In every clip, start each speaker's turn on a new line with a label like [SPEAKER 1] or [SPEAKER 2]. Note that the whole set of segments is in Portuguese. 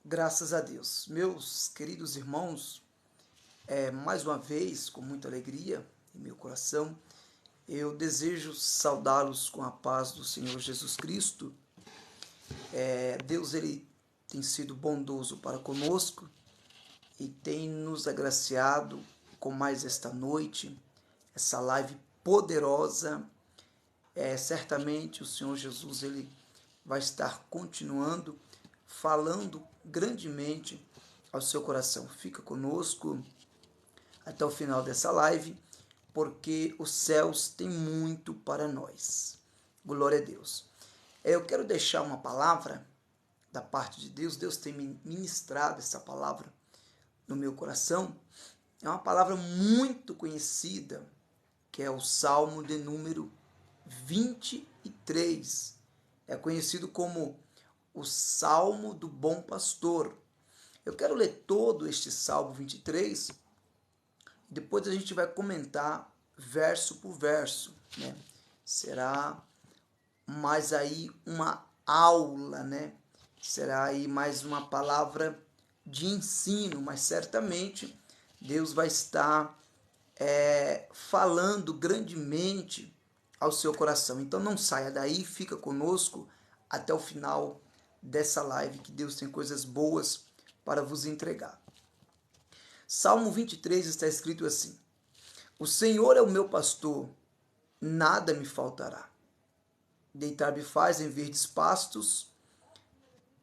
[SPEAKER 1] Graças a Deus. Meus queridos irmãos, mais uma vez, com muita alegria em meu coração, eu desejo saudá-los com a paz do Senhor Jesus Cristo. Deus, Ele tem sido bondoso para conosco e tem nos agraciado com mais esta noite, essa live poderosa. Certamente o Senhor Jesus, Ele vai estar continuando falando grandemente ao seu coração. Fica conosco até o final dessa live, porque os céus têm muito para nós. Glória a Deus. Eu quero deixar uma palavra da parte de Deus. Deus tem ministrado essa palavra no meu coração. É uma palavra muito conhecida, que é o Salmo de número 23. É conhecido como o Salmo do Bom Pastor. Eu quero ler todo este Salmo 23, depois a gente vai comentar verso por verso, né? Será mais aí uma aula, né? Será aí mais uma palavra de ensino, mas certamente Deus vai estar falando grandemente ao seu coração. Então não saia daí, fica conosco até o final dessa live, que Deus tem coisas boas para vos entregar. Salmo 23 está escrito assim: O Senhor é o meu pastor, nada me faltará. Deitar-me faz em verdes pastos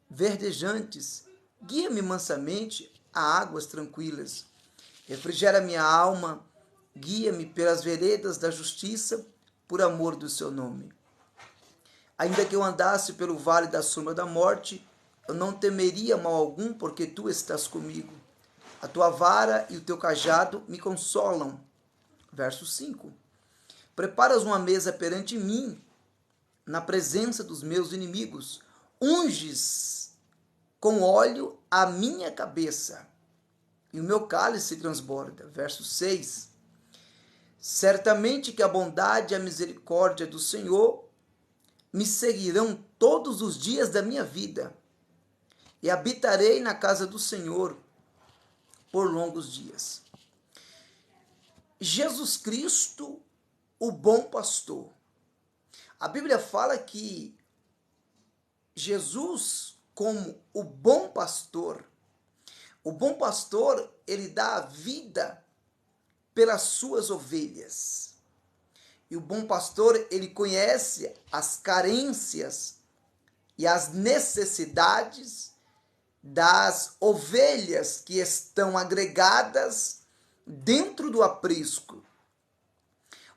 [SPEAKER 1] verdejantes, guia-me mansamente a águas tranquilas. Refrigera minha alma, guia-me pelas veredas da justiça, por amor do seu nome. Ainda que eu andasse pelo vale da sombra da morte, eu não temeria mal algum, porque tu estás comigo. A tua vara e o teu cajado me consolam. Verso 5. Preparas uma mesa perante mim, na presença dos meus inimigos. Unges com óleo a minha cabeça, e o meu cálice transborda. Verso 6. Certamente que a bondade e a misericórdia do Senhor me seguirão todos os dias da minha vida, e habitarei na casa do Senhor por longos dias. Jesus Cristo, o bom pastor. A Bíblia fala que Jesus, como o bom pastor, ele dá a vida pelas suas ovelhas. E o bom pastor, ele conhece as carências e as necessidades das ovelhas que estão agregadas dentro do aprisco.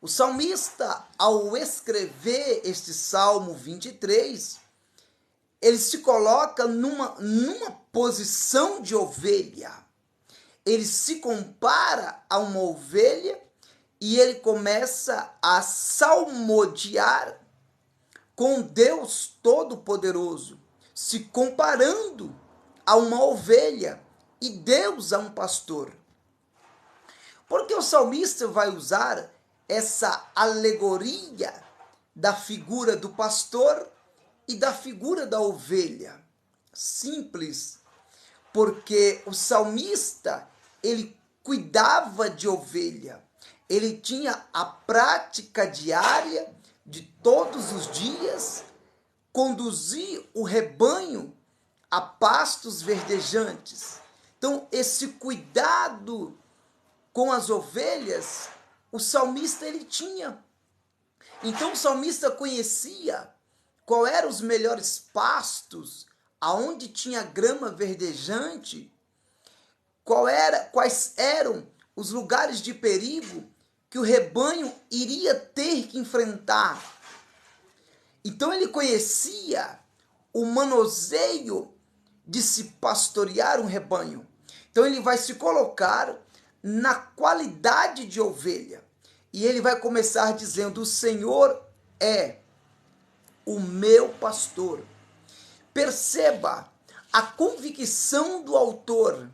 [SPEAKER 1] O salmista, ao escrever este Salmo 23, ele se coloca numa posição de ovelha. Ele se compara a uma ovelha e ele começa a salmodiar com Deus Todo-Poderoso, se comparando a uma ovelha e Deus a um pastor. Porque o salmista vai usar essa alegoria da figura do pastor e da figura da ovelha? Simples, porque o salmista, ele cuidava de ovelha. Ele tinha a prática diária de todos os dias conduzir o rebanho a pastos verdejantes. Então, esse cuidado com as ovelhas, o salmista ele tinha. Então, o salmista conhecia qual eram os melhores pastos, aonde tinha grama verdejante, quais eram os lugares de perigo que o rebanho iria ter que enfrentar. Então ele conhecia o manuseio de se pastorear um rebanho. Então ele vai se colocar na qualidade de ovelha. E ele vai começar dizendo: o Senhor é o meu pastor. Perceba a convicção do autor,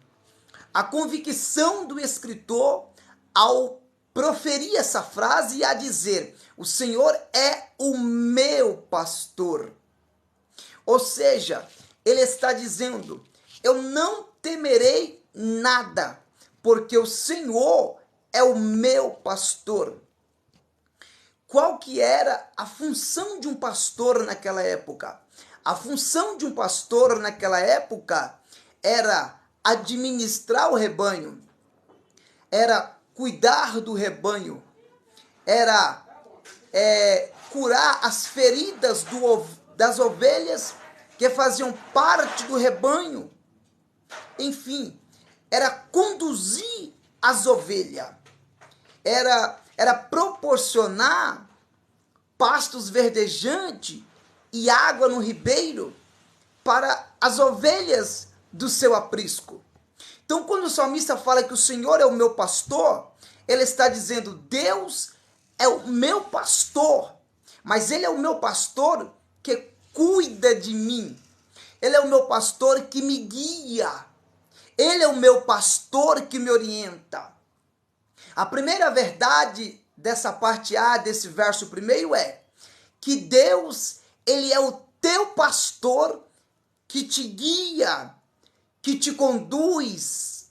[SPEAKER 1] a convicção do escritor ao proferir essa frase e a dizer: o Senhor é o meu pastor. Ou seja, ele está dizendo: eu não temerei nada, porque o Senhor é o meu pastor. Qual que era a função de um pastor naquela época? A função de um pastor naquela época era administrar o rebanho, era cuidar do rebanho, era curar as feridas das ovelhas que faziam parte do rebanho. Enfim, era conduzir as ovelhas, era proporcionar pastos verdejantes e água no ribeiro para as ovelhas do seu aprisco. Então, quando o salmista fala que o Senhor é o meu pastor, ele está dizendo, Deus é o meu pastor, mas ele é o meu pastor que cuida de mim. Ele é o meu pastor que me guia. Ele é o meu pastor que me orienta. A primeira verdade dessa parte A, desse verso primeiro, é que Deus, ele é o teu pastor que te guia, que te conduz,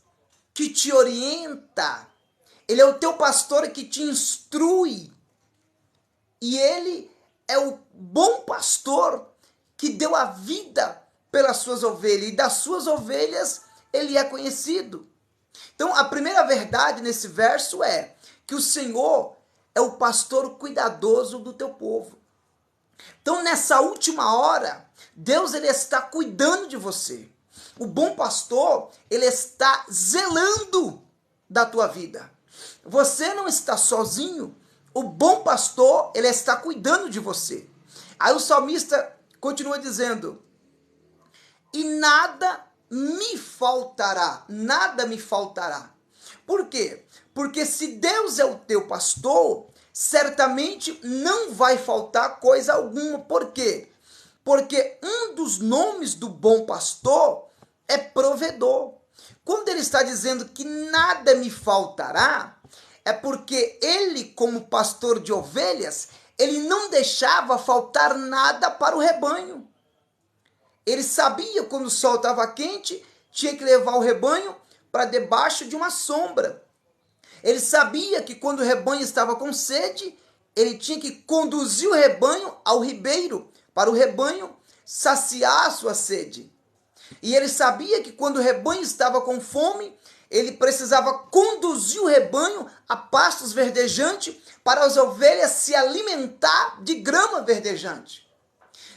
[SPEAKER 1] que te orienta. Ele é o teu pastor que te instrui. E ele é o bom pastor que deu a vida pelas suas ovelhas. E das suas ovelhas ele é conhecido. Então, a primeira verdade nesse verso é que o Senhor é o pastor cuidadoso do teu povo. Então, nessa última hora, Deus ele está cuidando de você. O bom pastor, ele está zelando da tua vida. Você não está sozinho. O bom pastor, ele está cuidando de você. Aí o salmista continua dizendo, e nada me faltará, nada me faltará. Por quê? Porque se Deus é o teu pastor, certamente não vai faltar coisa alguma. Por quê? Porque um dos nomes do bom pastor é provedor. Quando ele está dizendo que nada me faltará, é porque ele, como pastor de ovelhas, ele não deixava faltar nada para o rebanho. Ele sabia quando o sol estava quente, tinha que levar o rebanho para debaixo de uma sombra. Ele sabia que quando o rebanho estava com sede, ele tinha que conduzir o rebanho ao ribeiro, para o rebanho saciar a sua sede. E ele sabia que quando o rebanho estava com fome, ele precisava conduzir o rebanho a pastos verdejantes para as ovelhas se alimentar de grama verdejante.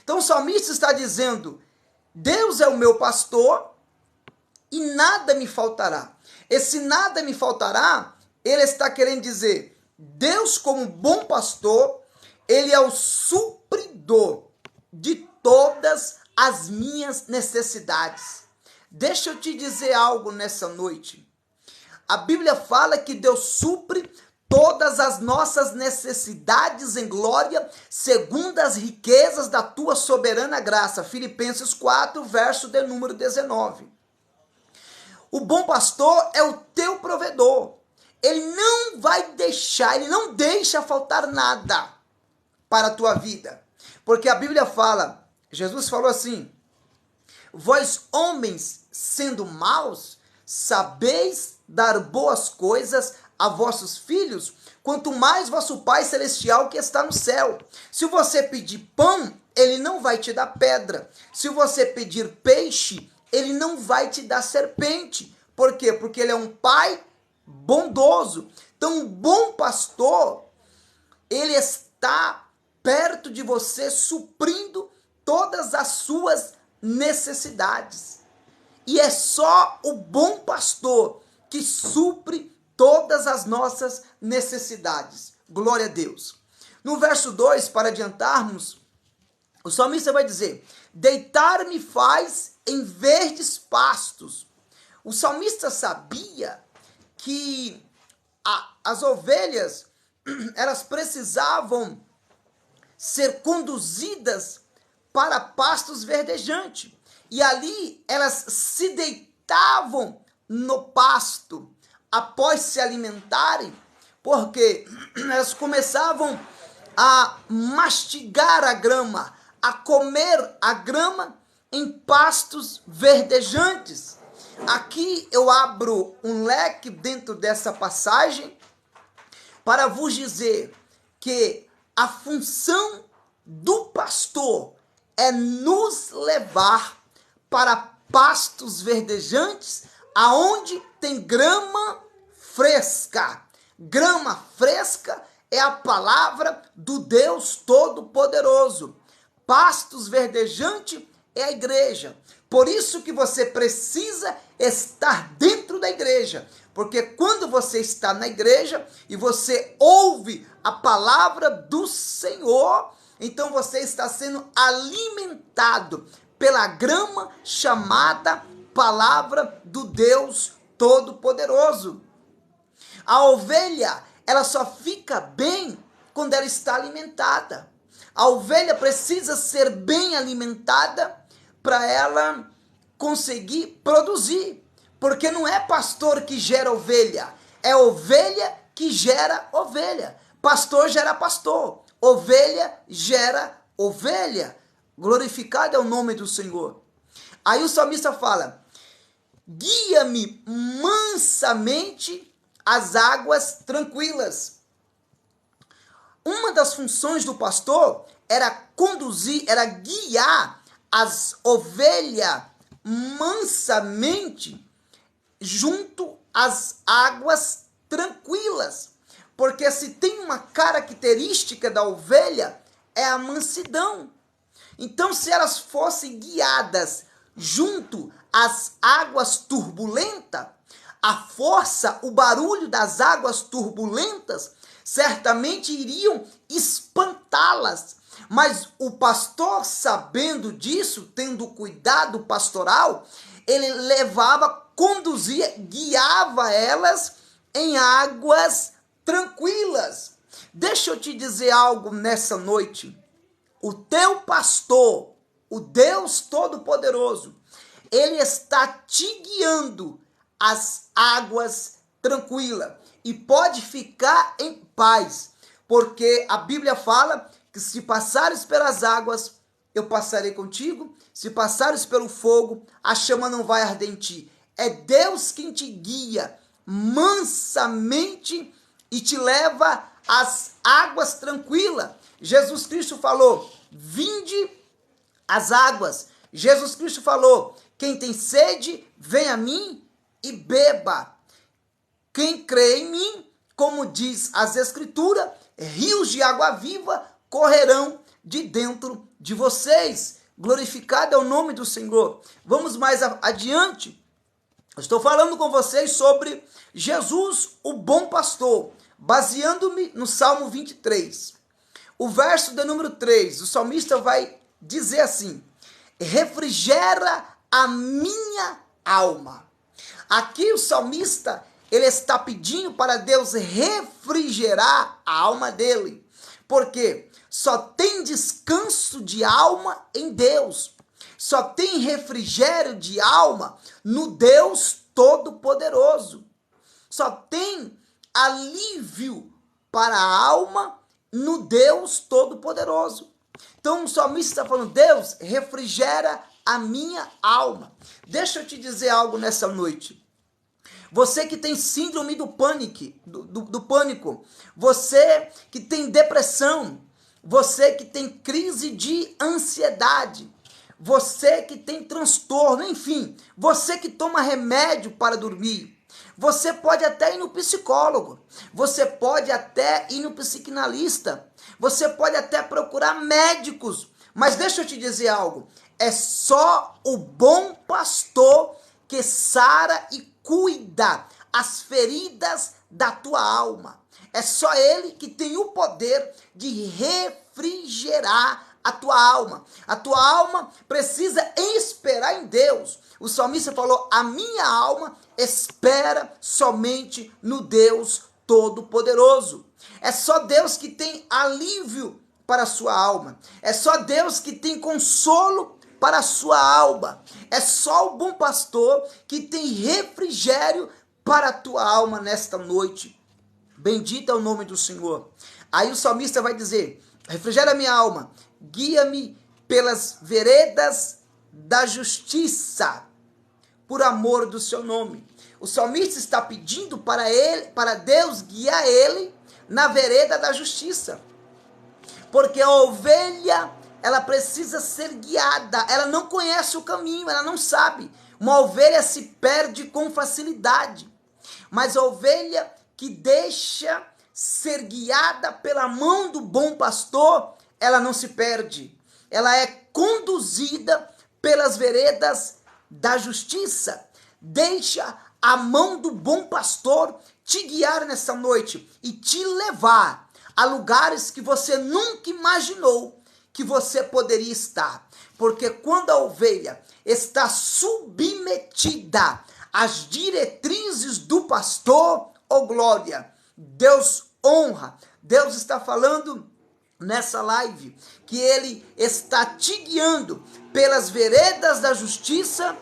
[SPEAKER 1] Então o salmista está dizendo, Deus é o meu pastor e nada me faltará. Esse nada me faltará, ele está querendo dizer, Deus como bom pastor, ele é o supridor de todas as minhas necessidades. Deixa eu te dizer algo nessa noite. A Bíblia fala que Deus supre todas as nossas necessidades em glória, segundo as riquezas da tua soberana graça. Filipenses 4, verso de número 19. O bom pastor é o teu provedor. Ele não vai deixar, ele não deixa faltar nada para a tua vida. Porque a Bíblia fala, Jesus falou assim, vós homens sendo maus, sabeis dar boas coisas a vossos filhos, quanto mais vosso Pai Celestial que está no céu. Se você pedir pão, ele não vai te dar pedra. Se você pedir peixe, ele não vai te dar serpente. Por quê? Porque ele é um Pai bondoso. Então, um bom pastor, ele está perto de você, suprindo todas as suas necessidades. E é só o bom pastor que supre todas as nossas necessidades. Glória a Deus. No verso 2, para adiantarmos, o salmista vai dizer, deitar-me faz em verdes pastos. O salmista sabia que as ovelhas, elas precisavam ser conduzidas para pastos verdejantes. E ali elas se deitavam no pasto após se alimentarem, porque elas começavam a mastigar a grama, a comer a grama, em pastos verdejantes. Aqui eu abro um leque dentro dessa passagem para vos dizer que a função do pastor é nos levar para pastos verdejantes, aonde tem grama fresca. Grama fresca é a palavra do Deus Todo-Poderoso. Pastos verdejantes é a igreja. Por isso que você precisa estar dentro da igreja. Porque quando você está na igreja e você ouve a palavra do Senhor, então você está sendo alimentado pela grama chamada palavra do Deus Todo-Poderoso. A ovelha, ela só fica bem quando ela está alimentada. A ovelha precisa ser bem alimentada para ela conseguir produzir. Porque não é pastor que gera ovelha, é ovelha que gera ovelha. Pastor gera pastor, ovelha gera ovelha. Glorificado é o nome do Senhor. Aí o salmista fala: guia-me mansamente às águas tranquilas. Uma das funções do pastor era conduzir, era guiar as ovelhas mansamente junto às águas tranquilas. Porque se tem uma característica da ovelha, é a mansidão. Então, se elas fossem guiadas junto às águas turbulentas, a força, o barulho das águas turbulentas, certamente iriam espantá-las. Mas o pastor, sabendo disso, tendo cuidado pastoral, ele levava, conduzia, guiava elas em águas tranquilas. Deixa eu te dizer algo nessa noite. O teu pastor, o Deus Todo-Poderoso, ele está te guiando às águas tranquilas. E pode ficar em paz, porque a Bíblia fala que se passares pelas águas, eu passarei contigo. Se passares pelo fogo, a chama não vai arder em ti. É Deus quem te guia mansamente e te leva às águas tranquilas. Jesus Cristo falou: vinde às águas. Jesus Cristo falou: quem tem sede, vem a mim e beba. Quem crê em mim, como diz as Escrituras, rios de água viva correrão de dentro de vocês. Glorificado é o nome do Senhor. Vamos mais adiante. Eu estou falando com vocês sobre Jesus, o bom pastor, baseando-me no Salmo 23. O verso de número 3, o salmista vai dizer assim: refrigera a minha alma. Aqui o salmista, ele está pedindo para Deus refrigerar a alma dele. Porque só tem descanso de alma em Deus. Só tem refrigério de alma no Deus Todo-Poderoso. Só tem alívio para a alma no Deus Todo-Poderoso. Então o salmista está falando: Deus, refrigera a minha alma. Deixa eu te dizer algo nessa noite. Você que tem síndrome do pânico, você que tem depressão, você que tem crise de ansiedade, você que tem transtorno, enfim, você que toma remédio para dormir, você pode até ir no psicólogo, você pode até ir no psicanalista, você pode até procurar médicos, mas deixa eu te dizer algo: é só o bom pastor que sara e cuida as feridas da tua alma. É só ele que tem o poder de refrigerar a tua alma. A tua alma precisa esperar em Deus. O salmista falou: a minha alma espera somente no Deus Todo-Poderoso. É só Deus que tem alívio para a sua alma. É só Deus que tem consolo para a sua alma. É só o bom pastor que tem refrigério para a tua alma nesta noite. Bendito é o nome do Senhor. Aí o salmista vai dizer: refrigera minha alma, guia-me pelas veredas da justiça, por amor do seu nome. O salmista está pedindo para Deus guiar ele na vereda da justiça. Porque a ovelha, ela precisa ser guiada. Ela não conhece o caminho, ela não sabe. Uma ovelha se perde com facilidade. Mas a ovelha que deixa ser guiada pela mão do bom pastor, ela não se perde. Ela é conduzida pelas veredas da justiça. Deixa a mão do bom pastor te guiar nessa noite e te levar a lugares que você nunca imaginou que você poderia estar. Porque quando a ovelha está submetida às diretrizes do pastor, oh glória, Deus honra. Deus está falando nessa live que ele está te guiando pelas veredas da justiça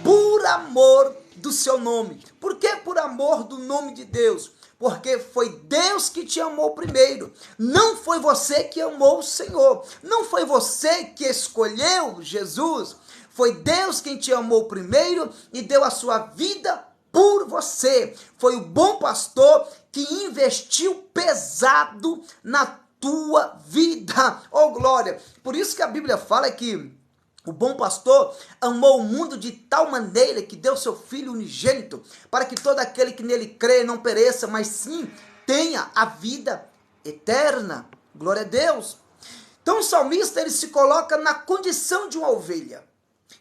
[SPEAKER 1] por amor do seu nome. Por que por amor do nome de Deus? Porque foi Deus que te amou primeiro. Não foi você que amou o Senhor. Não foi você que escolheu Jesus. Foi Deus quem te amou primeiro e deu a sua vida por você. Foi o bom pastor que investiu pesado na tua vida. Oh glória! Por isso que a Bíblia fala que o bom pastor amou o mundo de tal maneira que deu seu Filho unigênito, para que todo aquele que nele crê não pereça, mas sim tenha a vida eterna. Glória a Deus. Então o salmista, ele se coloca na condição de uma ovelha.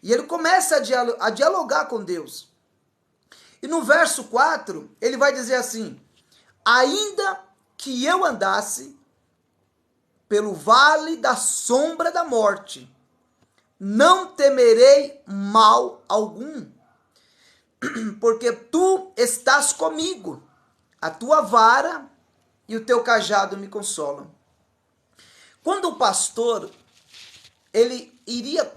[SPEAKER 1] E ele começa a dialogar com Deus. E no verso 4, ele vai dizer assim: ainda que eu andasse pelo vale da sombra da morte, não temerei mal algum, porque tu estás comigo, a tua vara e o teu cajado me consolam. Quando o pastor, ele iria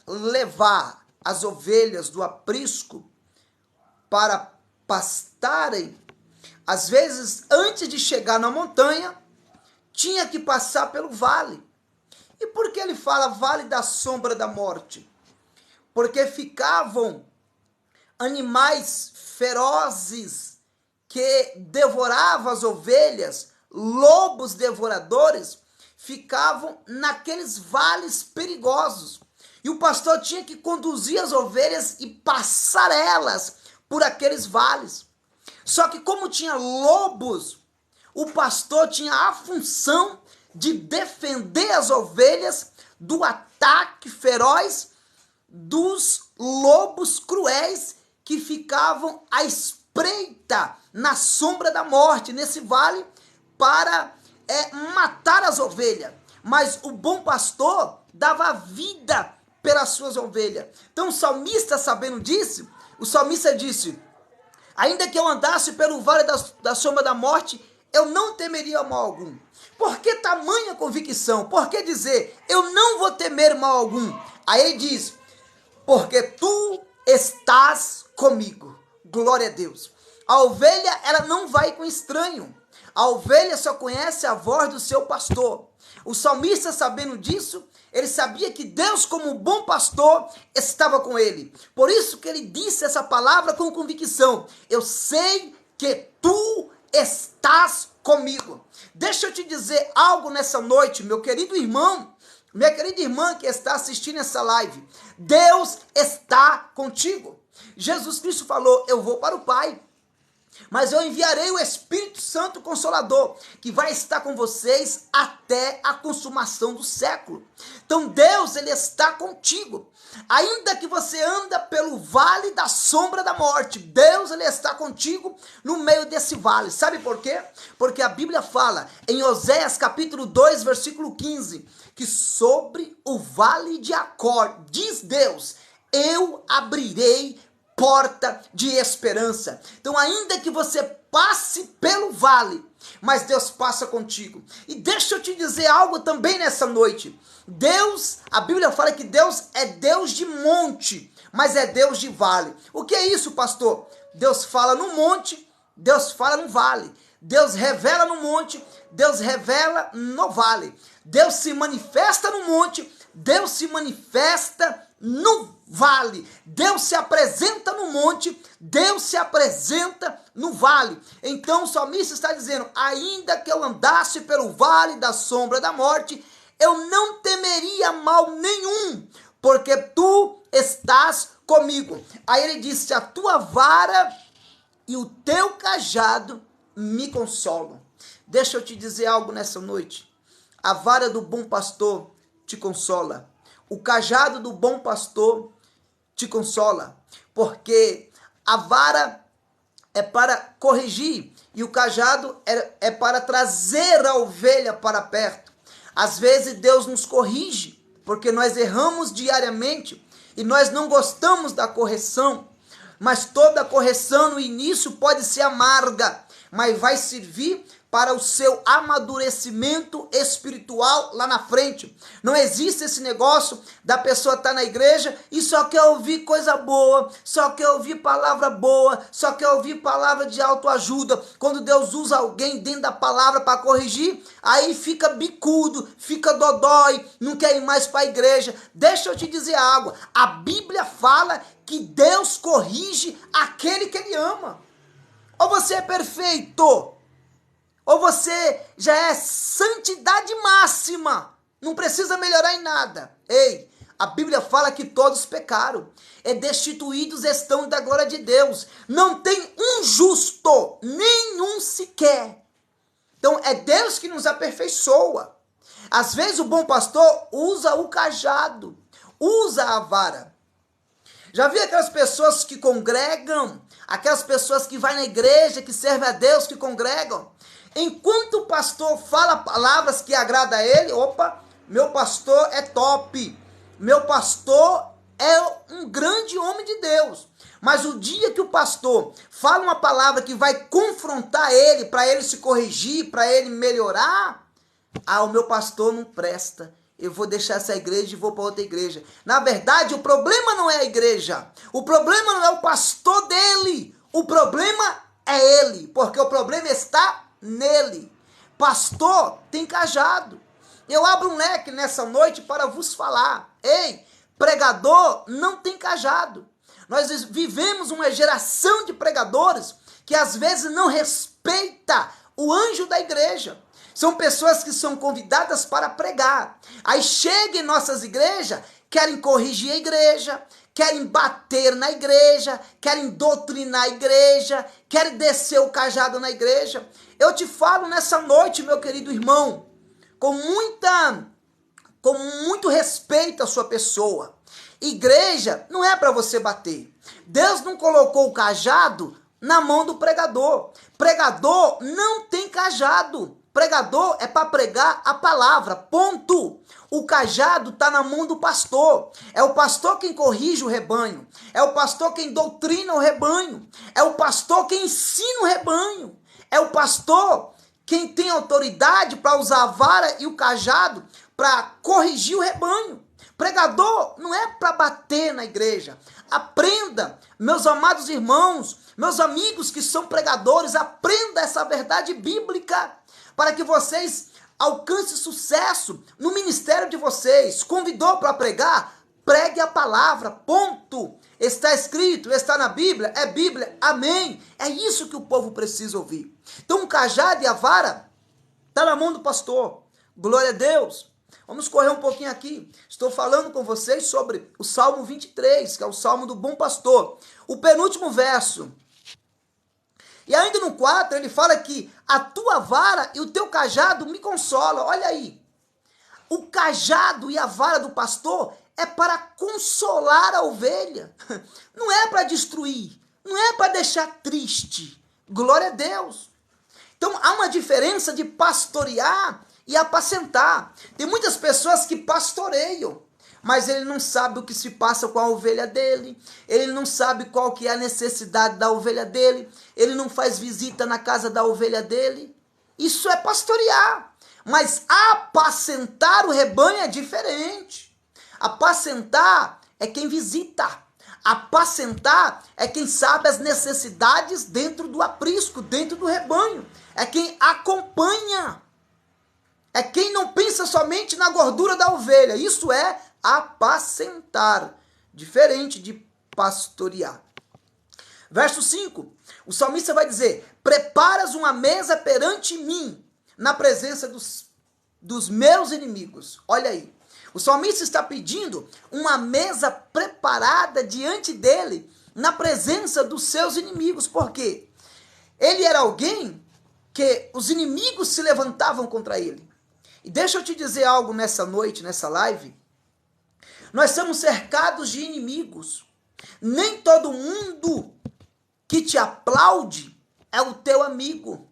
[SPEAKER 1] levar as ovelhas do aprisco para pastarem, às vezes, antes de chegar na montanha, tinha que passar pelo vale. E por que ele fala vale da sombra da morte? Porque ficavam animais ferozes que devoravam as ovelhas, lobos devoradores, ficavam naqueles vales perigosos. E o pastor tinha que conduzir as ovelhas e passar elas por aqueles vales. Só que como tinha lobos, o pastor tinha a função de defender as ovelhas do ataque feroz dos lobos cruéis que ficavam à espreita na sombra da morte, nesse vale, para matar as ovelhas. Mas o bom pastor dava vida pelas suas ovelhas. Então o salmista, sabendo disso, o salmista disse: ainda que eu andasse pelo vale da sombra da morte, eu não temeria mal algum. Por que tamanha convicção? Por que dizer, eu não vou temer mal algum? Aí ele diz, porque tu estás comigo. Glória a Deus. A ovelha, ela não vai com estranho. A ovelha só conhece a voz do seu pastor. O salmista, sabendo disso, ele sabia que Deus, como bom pastor, estava com ele. Por isso que ele disse essa palavra com convicção. Eu sei que tu estás comigo. Deixa eu te dizer algo nessa noite, meu querido irmão, minha querida irmã que está assistindo essa live. Deus está contigo. Jesus Cristo falou, eu vou para o Pai, mas eu enviarei o Espírito Santo Consolador, que vai estar com vocês até a consumação do século. Então Deus, ele está contigo. Ainda que você anda pelo vale da sombra da morte, Deus, ele está contigo no meio desse vale. Sabe por quê? Porque a Bíblia fala em Oséias capítulo 2, versículo 15, que sobre o vale de Acor, diz Deus, eu abrirei porta de esperança. Então, ainda que você passe pelo vale, mas Deus passa contigo. E deixa eu te dizer algo também nessa noite. Deus, a Bíblia fala que Deus é Deus de monte, mas é Deus de vale. O que é isso, pastor? Deus fala no monte, Deus fala no vale. Deus revela no monte, Deus revela no vale. Deus se manifesta no monte, Deus se manifesta no vale. Deus se apresenta no monte, Deus se apresenta no vale. Então o salmista está dizendo: ainda que eu andasse pelo vale da sombra da morte, eu não temeria mal nenhum, porque tu estás comigo. Aí ele disse: a tua vara e o teu cajado me consolam. Deixa eu te dizer algo nessa noite. A vara do bom pastor te consola. O cajado do bom pastor te consola. Porque a vara é para corrigir e o cajado é para trazer a ovelha para perto. Às vezes Deus nos corrige, porque nós erramos diariamente e nós não gostamos da correção. Mas toda correção no início pode ser amarga, mas vai servir para o seu amadurecimento espiritual lá na frente. Não existe esse negócio da pessoa estar na igreja e só quer ouvir coisa boa, só quer ouvir palavra boa, só quer ouvir palavra de autoajuda. Quando Deus usa alguém dentro da palavra para corrigir, aí fica bicudo, fica dodói, não quer ir mais para a igreja. Deixa eu te dizer algo, a Bíblia fala que Deus corrige aquele que Ele ama. Ou você é perfeito, ou você já é santidade máxima, não precisa melhorar em nada. Ei, a Bíblia fala que todos pecaram, e destituídos estão da glória de Deus. Não tem um justo, nenhum sequer. Então é Deus que nos aperfeiçoa. Às vezes o bom pastor usa o cajado, usa a vara. Já viu aquelas pessoas que congregam, aquelas pessoas que vão na igreja, que servem a Deus, que congregam? Enquanto o pastor fala palavras que agradam a ele, opa, meu pastor é top, meu pastor é um grande homem de Deus. Mas o dia que o pastor fala uma palavra que vai confrontar ele, para ele se corrigir, para ele melhorar, o meu pastor não presta. Eu vou deixar essa igreja e vou para outra igreja. Na verdade, o problema não é a igreja. O problema não é o pastor dele. O problema é ele, porque o problema está nele. Pastor tem cajado. Eu abro um leque nessa noite para vos falar. Ei, pregador não tem cajado. Nós vivemos uma geração de pregadores que às vezes não respeita o anjo da igreja. São pessoas que são convidadas para pregar. Aí chegam em nossas igrejas, querem corrigir a igreja, querem bater na igreja, querem doutrinar a igreja, querem descer o cajado na igreja. Eu te falo nessa noite, meu querido irmão, com muito respeito à sua pessoa. Igreja não é para você bater. Deus não colocou o cajado na mão do pregador. Pregador não tem cajado. Pregador é para pregar a palavra, ponto. O cajado está na mão do pastor. É o pastor quem corrige o rebanho. É o pastor quem doutrina o rebanho. É o pastor quem ensina o rebanho. É o pastor quem tem autoridade para usar a vara e o cajado para corrigir o rebanho. Pregador não é para bater na igreja. Aprenda, meus amados irmãos, meus amigos que são pregadores, aprenda essa verdade bíblica, para que vocês alcancem sucesso no ministério de vocês. Convidou para pregar? Pregue a palavra, ponto. Está escrito, está na Bíblia, é Bíblia, amém. É isso que o povo precisa ouvir. Então o cajado e a vara está na mão do pastor. Glória a Deus. Vamos correr um pouquinho aqui. Estou falando com vocês sobre o Salmo 23, que é o Salmo do bom pastor. O penúltimo verso. E ainda no 4, ele fala que a tua vara e o teu cajado me consolam. Olha aí. O cajado e a vara do pastor é para consolar a ovelha. Não é para destruir. Não é para deixar triste. Glória a Deus. Então, há uma diferença de pastorear e apacentar. Tem muitas pessoas que pastoreiam, mas ele não sabe o que se passa com a ovelha dele, ele não sabe qual que é a necessidade da ovelha dele, ele não faz visita na casa da ovelha dele. Isso é pastorear, mas apacentar o rebanho é diferente. Apacentar é quem visita, apacentar é quem sabe as necessidades dentro do aprisco, dentro do rebanho, é quem acompanha, é quem não pensa somente na gordura da ovelha. Isso é apacentar. diferente de pastorear. Verso 5, o salmista vai dizer: preparas uma mesa perante mim, na presença dos meus inimigos. Olha aí, o salmista está pedindo uma mesa preparada diante dele, na presença dos seus inimigos. Por quê? Ele era alguém que os inimigos se levantavam contra ele. E deixa eu te dizer algo nessa noite, nessa live. Nós somos cercados de inimigos. Nem todo mundo que te aplaude é o teu amigo.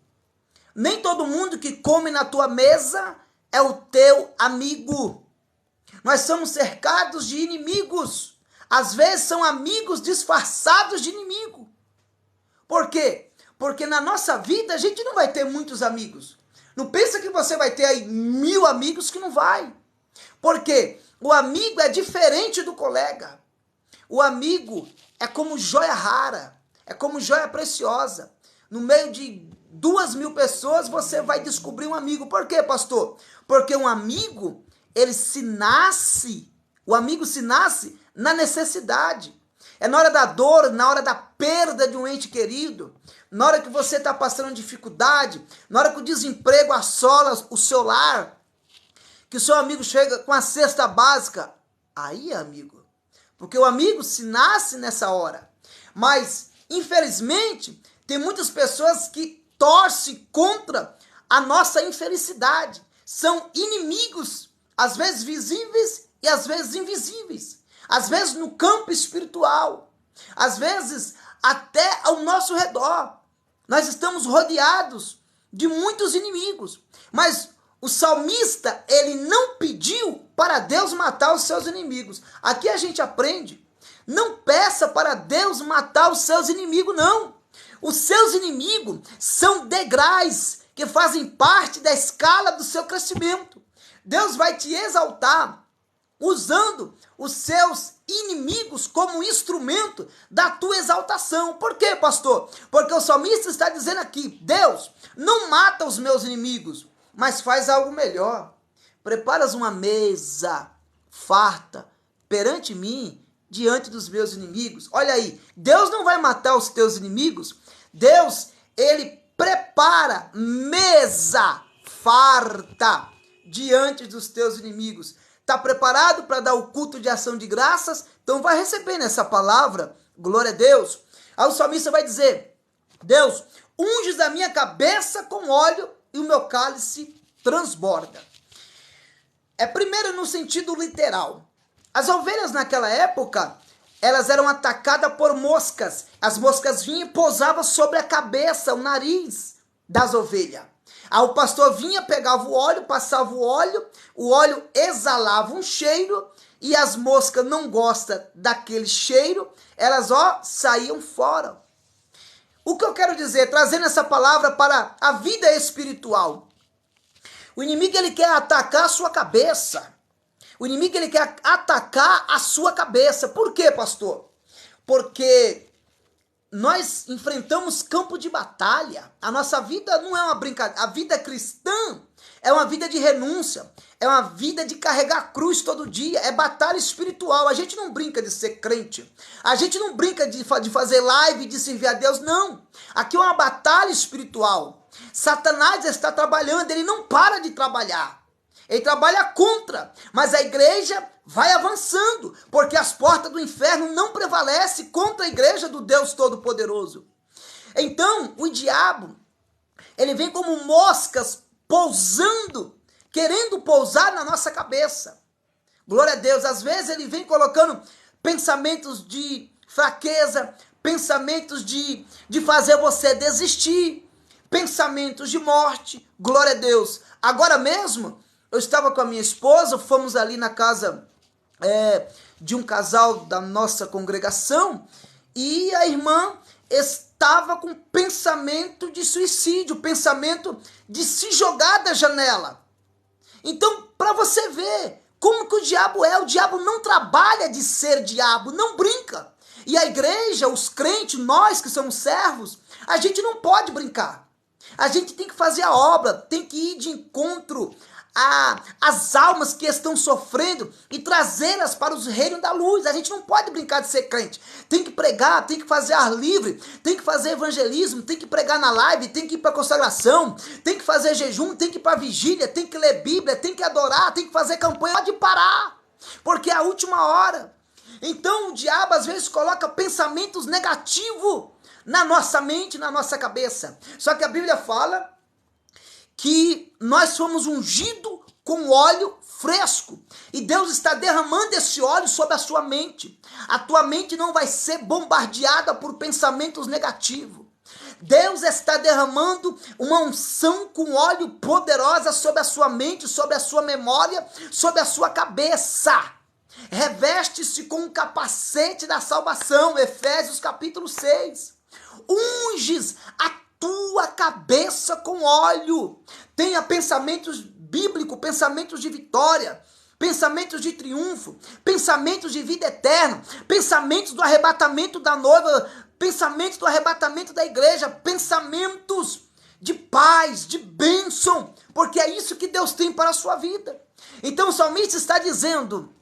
[SPEAKER 1] Nem todo mundo que come na tua mesa é o teu amigo. Nós somos cercados de inimigos. Às vezes são amigos disfarçados de inimigo. Por quê? Porque na nossa vida a gente não vai ter muitos amigos. Não pensa que você vai ter aí 1000 amigos, que não vai. Por quê? O amigo é diferente do colega. O amigo é como joia rara, é como joia preciosa. No meio de 2000 pessoas você vai descobrir um amigo. Por quê, pastor? Porque um amigo, o amigo se nasce na necessidade. É na hora da dor, na hora da perda de um ente querido, na hora que você está passando dificuldade, na hora que o desemprego assola o seu lar, que o seu amigo chega com a cesta básica. Aí, amigo. Porque o amigo se nasce nessa hora. Mas, infelizmente, tem muitas pessoas que torcem contra a nossa infelicidade. São inimigos, às vezes visíveis e às vezes invisíveis. Às vezes no campo espiritual, às vezes até ao nosso redor. Nós estamos rodeados de muitos inimigos, mas o salmista, ele não pediu para Deus matar os seus inimigos. Aqui a gente aprende, não peça para Deus matar os seus inimigos, não. Os seus inimigos são degraus que fazem parte da escala do seu crescimento. Deus vai te exaltar usando os seus inimigos como instrumento da tua exaltação. Por quê, pastor? Porque o salmista está dizendo aqui: Deus, não mata os meus inimigos, mas faz algo melhor. Preparas uma mesa farta perante mim, diante dos meus inimigos. Olha aí, Deus não vai matar os teus inimigos. Deus, ele prepara mesa farta diante dos teus inimigos. Está preparado para dar o culto de ação de graças? Então vai receber nessa palavra, glória a Deus. Aí o salmista vai dizer: Deus, unges a minha cabeça com óleo e o meu cálice transborda. É primeiro no sentido literal. As ovelhas naquela época, elas eram atacadas por moscas. As moscas vinham e pousavam sobre a cabeça, o nariz das ovelhas. Aí o pastor vinha, pegava o óleo, passava o óleo exalava um cheiro, e as moscas não gostam daquele cheiro, elas saíam fora. O que eu quero dizer, trazendo essa palavra para a vida espiritual. O inimigo, ele quer atacar a sua cabeça. O inimigo, ele quer atacar a sua cabeça. Por quê, pastor? Porque nós enfrentamos campo de batalha. A nossa vida não é uma brincadeira. A vida cristã é uma vida de renúncia. É uma vida de carregar a cruz todo dia. É batalha espiritual. A gente não brinca de ser crente. A gente não brinca de fazer live, de servir a Deus. Não. Aqui é uma batalha espiritual. Satanás está trabalhando. Ele não para de trabalhar. Ele trabalha contra. Mas a igreja vai avançando, porque as portas do inferno não prevalecem contra a igreja do Deus Todo-Poderoso. Então, o diabo, ele vem como moscas pousando, querendo pousar na nossa cabeça. Glória a Deus. Às vezes ele vem colocando pensamentos de fraqueza, pensamentos de fazer você desistir, pensamentos de morte. Glória a Deus. Agora mesmo, eu estava com a minha esposa, fomos ali na casa de um casal da nossa congregação, e a irmã estava com pensamento de suicídio, pensamento de se jogar da janela. Então, para você ver como que o diabo não trabalha de ser diabo, não brinca. E a igreja, os crentes, nós que somos servos, a gente não pode brincar. A gente tem que fazer a obra, tem que ir de encontro as almas que estão sofrendo e trazê-las para os reinos da luz. A gente não pode brincar de ser crente. Tem que pregar, tem que fazer ar livre, tem que fazer evangelismo, tem que pregar na live, tem que ir para consagração, tem que fazer jejum, tem que ir para vigília, tem que ler Bíblia, tem que adorar, tem que fazer campanha. Pode parar, porque é a última hora. Então o diabo às vezes coloca pensamentos negativos na nossa mente, na nossa cabeça. Só que a Bíblia fala que nós somos ungidos com óleo fresco. E Deus está derramando esse óleo sobre a sua mente. A tua mente não vai ser bombardeada por pensamentos negativos. Deus está derramando uma unção com óleo poderosa sobre a sua mente, sobre a sua memória, sobre a sua cabeça. Reveste-se com o capacete da salvação. Efésios capítulo 6. Unges a tua cabeça com óleo. Tenha pensamentos bíblicos, pensamentos de vitória, pensamentos de triunfo, pensamentos de vida eterna, pensamentos do arrebatamento da noiva, pensamentos do arrebatamento da igreja, pensamentos de paz, de bênção, porque é isso que Deus tem para a sua vida. Então o salmista está dizendo: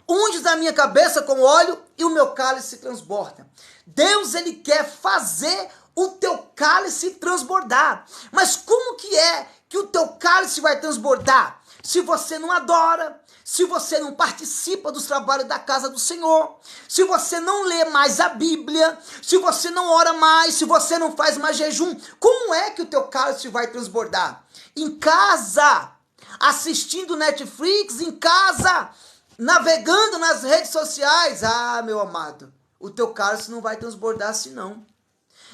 [SPEAKER 1] unges a minha cabeça com óleo e o meu cálice transborda. Deus, ele quer fazer o teu cálice transbordar. Mas como que é que o teu cálice vai transbordar? Se você não adora, se você não participa dos trabalhos da casa do Senhor, se você não lê mais a Bíblia, se você não ora mais, se você não faz mais jejum, como é que o teu cálice vai transbordar? Em casa, assistindo Netflix, em casa, navegando nas redes sociais. Ah, meu amado, o teu cálice não vai transbordar assim não.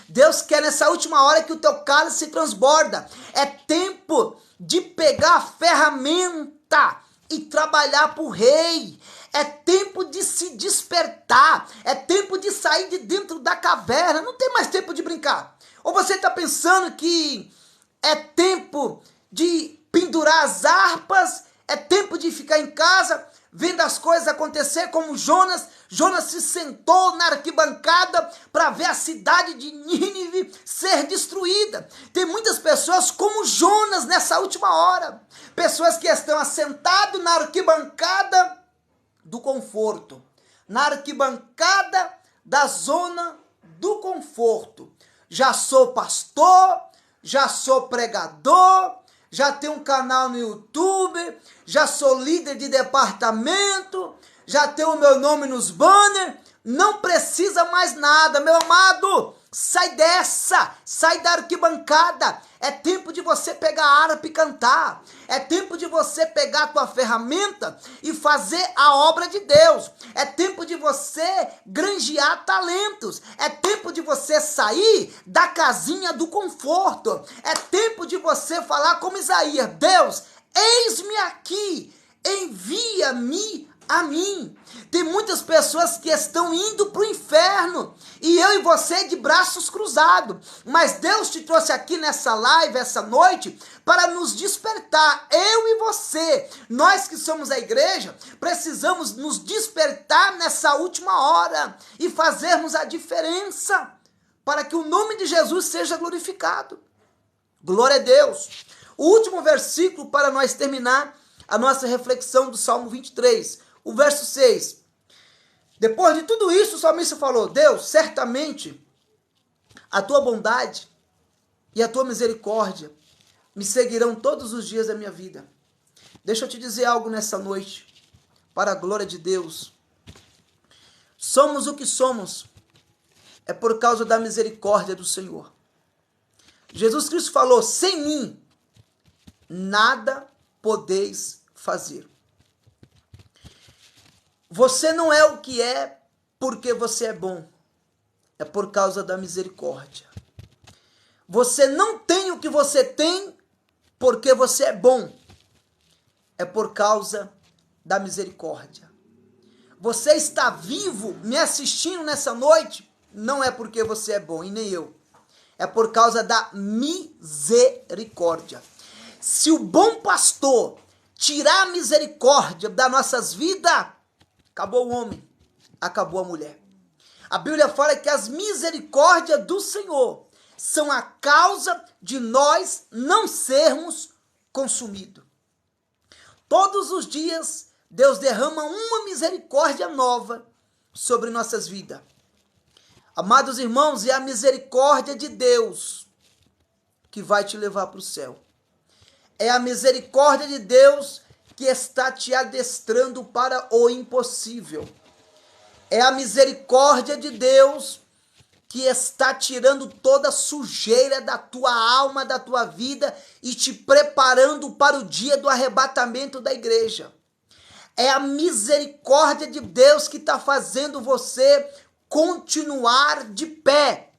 [SPEAKER 1] Deus quer nessa última hora que o teu cálice se transborda. É tempo de pegar a ferramenta e trabalhar para o rei. É tempo de se despertar. É tempo de sair de dentro da caverna. Não tem mais tempo de brincar. Ou você está pensando que é tempo de pendurar as harpas? É tempo de ficar em casa vendo as coisas acontecer como Jonas? Jonas se sentou na arquibancada para ver a cidade de Nínive ser destruída. Tem muitas pessoas como Jonas nessa última hora. Pessoas que estão assentadas na arquibancada do conforto. Na arquibancada da zona do conforto. Já sou pastor, já sou pregador, já tenho um canal no YouTube, já sou líder de departamento, já tenho o meu nome nos banners, não precisa mais nada, meu amado. Sai dessa, sai da arquibancada. É tempo de você pegar a harpa e cantar. É tempo de você pegar a tua ferramenta e fazer a obra de Deus. É tempo de você granjear talentos. É tempo de você sair da casinha do conforto. É tempo de você falar como Isaías: Deus, eis-me aqui, envia-me a mim. Tem muitas pessoas que estão indo para o inferno e eu e você de braços cruzados, mas Deus te trouxe aqui nessa live, essa noite, para nos despertar. Eu e você, nós que somos a igreja, precisamos nos despertar nessa última hora e fazermos a diferença para que o nome de Jesus seja glorificado. Glória a Deus. O último versículo para nós terminar a nossa reflexão do Salmo 23, o verso 6. Depois de tudo isso, o salmista falou: Deus, certamente a tua bondade e a tua misericórdia me seguirão todos os dias da minha vida. Deixa eu te dizer algo nessa noite, para a glória de Deus. Somos o que somos, é por causa da misericórdia do Senhor. Jesus Cristo falou: sem mim, nada podeis fazer. Você não é o que é porque você é bom. É por causa da misericórdia. Você não tem o que você tem porque você é bom. É por causa da misericórdia. Você está vivo me assistindo nessa noite, não é porque você é bom, e nem eu. É por causa da misericórdia. Se o bom pastor tirar a misericórdia das nossas vidas, acabou o homem, acabou a mulher. A Bíblia fala que as misericórdias do Senhor são a causa de nós não sermos consumidos. Todos os dias, Deus derrama uma misericórdia nova sobre nossas vidas. Amados irmãos, é a misericórdia de Deus que vai te levar para o céu. É a misericórdia de Deus que está te adestrando para o impossível. É a misericórdia de Deus que está tirando toda a sujeira da tua alma, da tua vida e te preparando para o dia do arrebatamento da igreja. É a misericórdia de Deus que está fazendo você continuar de pé.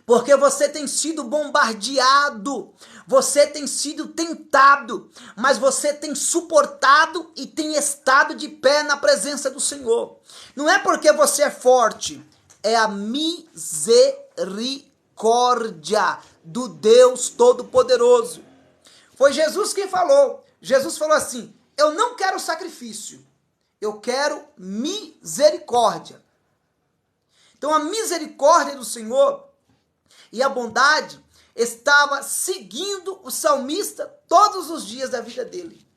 [SPEAKER 1] Porque você tem sido bombardeado, você tem sido tentado, mas você tem suportado e tem estado de pé na presença do Senhor. Não é porque você é forte, é a misericórdia do Deus Todo-Poderoso. Foi Jesus quem falou. Jesus falou assim: eu não quero sacrifício, eu quero misericórdia. Então a misericórdia do Senhor e a bondade estava seguindo o salmista todos os dias da vida dele.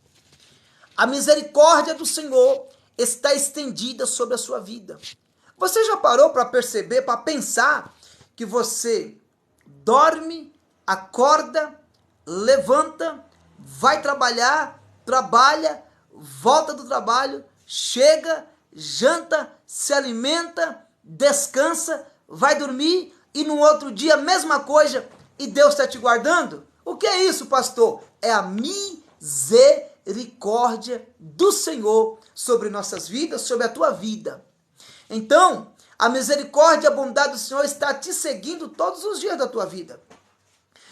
[SPEAKER 1] A misericórdia do Senhor está estendida sobre a sua vida. Você já parou para perceber, para pensar que você dorme, acorda, levanta, vai trabalhar, trabalha, volta do trabalho, chega, janta, se alimenta, descansa, vai dormir e no outro dia a mesma coisa e Deus está te guardando? O que é isso, pastor? É a misericórdia do Senhor sobre nossas vidas, sobre a tua vida. Então, a misericórdia e a bondade do Senhor está te seguindo todos os dias da tua vida.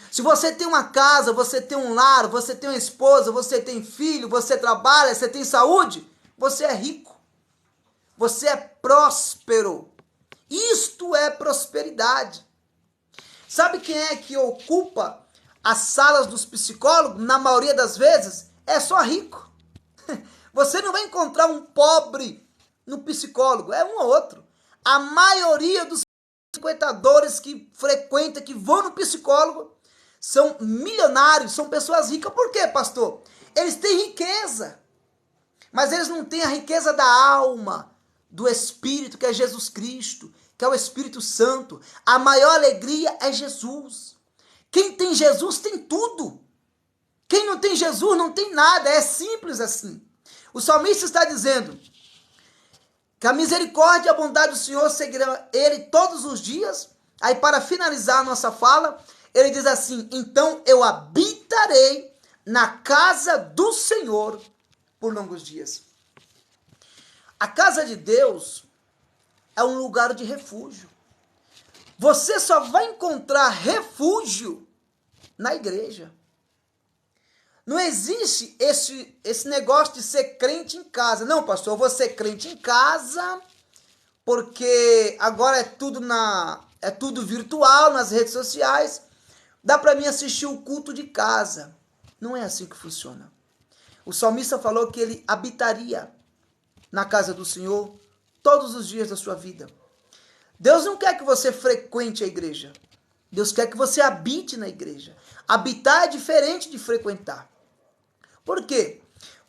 [SPEAKER 1] Se você tem uma casa, você tem um lar, você tem uma esposa, você tem filho, você trabalha, você tem saúde, você é rico. Você é próspero. Isto é prosperidade. Sabe quem é que ocupa as salas dos psicólogos? Na maioria das vezes, é só rico. Você não vai encontrar um pobre no psicólogo, é um ou outro. A maioria dos frequentadores que frequentam, que vão no psicólogo, são milionários, são pessoas ricas. Por quê, pastor? Eles têm riqueza, mas eles não têm a riqueza da alma, do Espírito, que é Jesus Cristo, que é o Espírito Santo. A maior alegria é Jesus. Quem tem Jesus tem tudo. Quem não tem Jesus não tem nada. É simples assim. O salmista está dizendo que a misericórdia e a bondade do Senhor seguirão ele todos os dias. Aí, para finalizar a nossa fala, ele diz assim: então eu habitarei na casa do Senhor por longos dias. A casa de Deus é um lugar de refúgio. Você só vai encontrar refúgio na igreja. Não existe esse negócio de ser crente em casa. Não, pastor, eu vou ser crente em casa porque agora é tudo virtual, nas redes sociais. Dá para mim assistir o culto de casa. Não é assim que funciona. O salmista falou que ele habitaria na casa do Senhor todos os dias da sua vida. Deus não quer que você frequente a igreja. Deus quer que você habite na igreja. Habitar é diferente de frequentar. Por quê?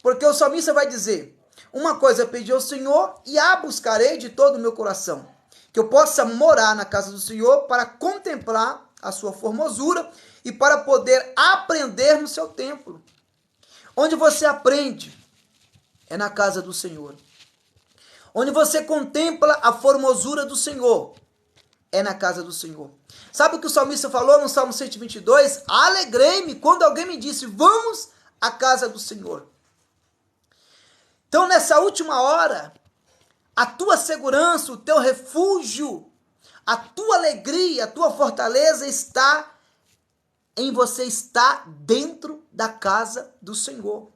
[SPEAKER 1] Porque o salmista vai dizer: uma coisa eu pedi ao Senhor e a buscarei de todo o meu coração, que eu possa morar na casa do Senhor para contemplar a sua formosura e para poder aprender no seu templo. Onde você aprende é na casa do Senhor. Onde você contempla a formosura do Senhor é na casa do Senhor. Sabe o que o salmista falou no Salmo 122? Alegrei-me quando alguém me disse: vamos à casa do Senhor. Então, nessa última hora, a tua segurança, o teu refúgio, a tua alegria, a tua fortaleza está em você estar dentro da casa do Senhor.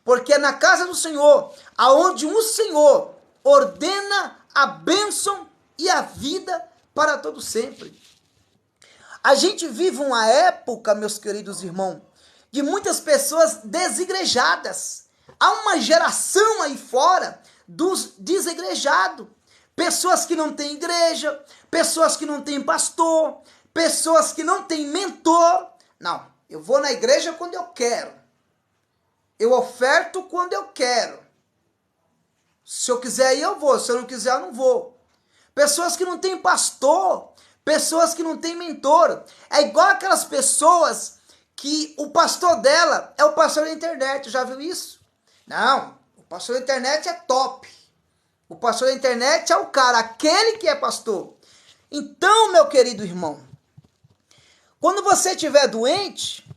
[SPEAKER 1] Porque é na casa do Senhor, aonde o Senhor ordena a bênção e a vida para todo sempre. A gente vive uma época, meus queridos irmãos, de muitas pessoas desigrejadas. Há uma geração aí fora dos desigrejados. Pessoas que não têm igreja, pessoas que não têm pastor, pessoas que não têm mentor. Não, eu vou na igreja quando eu quero. Eu oferto quando eu quero. Se eu quiser ir, eu vou. Se eu não quiser, eu não vou. Pessoas que não têm pastor, pessoas que não têm mentor. É igual aquelas pessoas que o pastor dela é o pastor da internet. Já viu isso? Não, o pastor da internet é top. O pastor da internet é o cara, aquele que é pastor. Então, meu querido irmão, quando você estiver doente,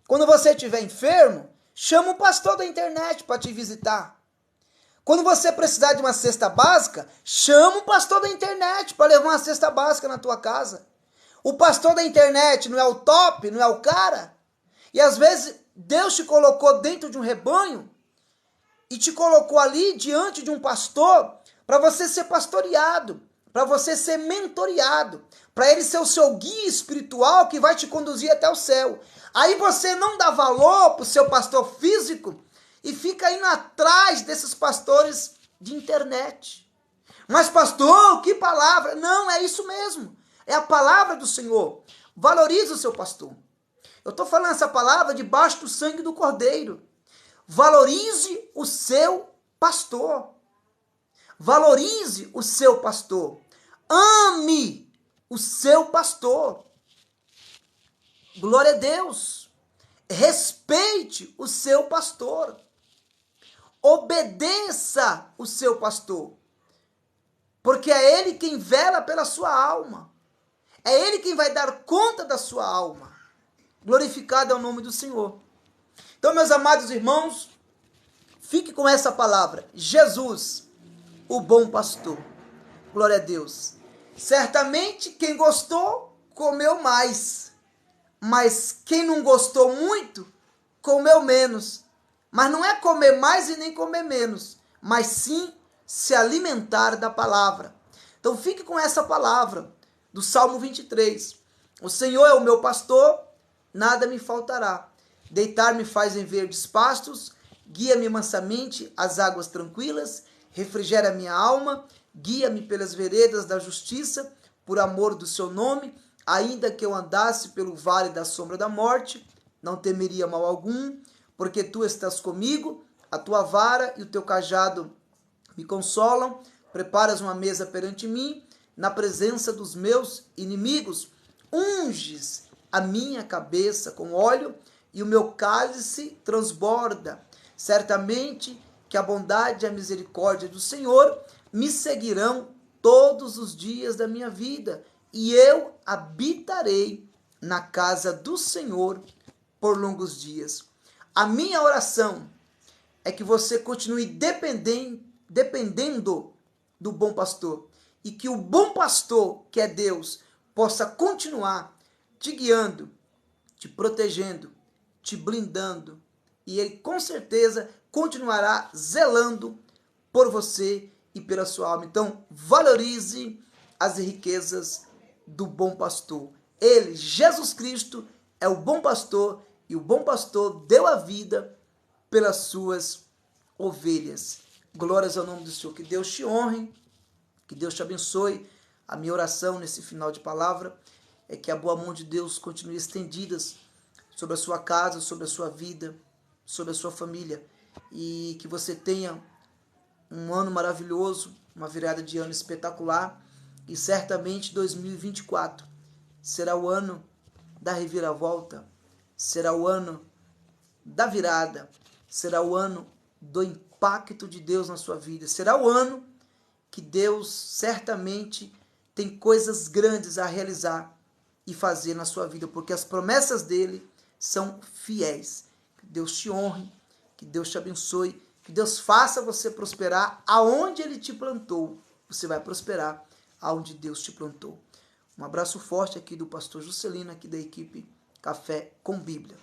[SPEAKER 1] quando você estiver enfermo, chama o pastor da internet para te visitar. Quando você precisar de uma cesta básica, chama o pastor da internet para levar uma cesta básica na tua casa. O pastor da internet não é o top, não é o cara. E às vezes Deus te colocou dentro de um rebanho e te colocou ali diante de um pastor para você ser pastoreado, para você ser mentoreado, para ele ser o seu guia espiritual que vai te conduzir até o céu. Aí você não dá valor para o seu pastor físico e fica indo atrás desses pastores de internet. Mas pastor, que palavra? Não, é isso mesmo. É a palavra do Senhor. Valorize o seu pastor. Eu estou falando essa palavra debaixo do sangue do Cordeiro. Valorize o seu pastor. Valorize o seu pastor. Ame o seu pastor. Glória a Deus. Respeite o seu pastor. Obedeça o seu pastor. Porque é ele quem vela pela sua alma. É ele quem vai dar conta da sua alma. Glorificado é o nome do Senhor. Então, meus amados irmãos, fique com essa palavra. Jesus, o bom pastor. Glória a Deus. Certamente quem gostou, comeu mais. Mas quem não gostou muito, comeu menos. Mas não é comer mais e nem comer menos, mas sim se alimentar da palavra. Então fique com essa palavra do Salmo 23. O Senhor é o meu pastor, nada me faltará. Deitar-me faz em verdes pastos, guia-me mansamente às águas tranquilas, refrigera minha alma, guia-me pelas veredas da justiça, por amor do seu nome. Ainda que eu andasse pelo vale da sombra da morte, não temeria mal algum, porque tu estás comigo, a tua vara e o teu cajado me consolam. Preparas uma mesa perante mim, na presença dos meus inimigos. Unges a minha cabeça com óleo e o meu cálice transborda. Certamente que a bondade e a misericórdia do Senhor me seguirão todos os dias da minha vida, e eu habitarei na casa do Senhor por longos dias. A minha oração é que você continue dependendo do bom pastor, e que o bom pastor, que é Deus, possa continuar te guiando, te protegendo, te blindando, e ele com certeza continuará zelando por você e pela sua alma. Então, valorize as riquezas do bom pastor. Ele, Jesus Cristo, é o bom pastor, e o bom pastor deu a vida pelas suas ovelhas. Glórias ao nome do Senhor. Que Deus te honre, que Deus te abençoe. A minha oração nesse final de palavra é que a boa mão de Deus continue estendidas sobre a sua casa, sobre a sua vida, sobre a sua família, e que você tenha um ano maravilhoso, uma virada de ano espetacular, e certamente 2024 será o ano da reviravolta, será o ano da virada, será o ano do impacto de Deus na sua vida, será o ano que Deus certamente tem coisas grandes a realizar e fazer na sua vida, porque as promessas dele são fiéis. Que Deus te honre, que Deus te abençoe, que Deus faça você prosperar aonde ele te plantou. Você vai prosperar aonde Deus te plantou. Um abraço forte aqui do pastor Juscelino, aqui da equipe Café com Bíblia.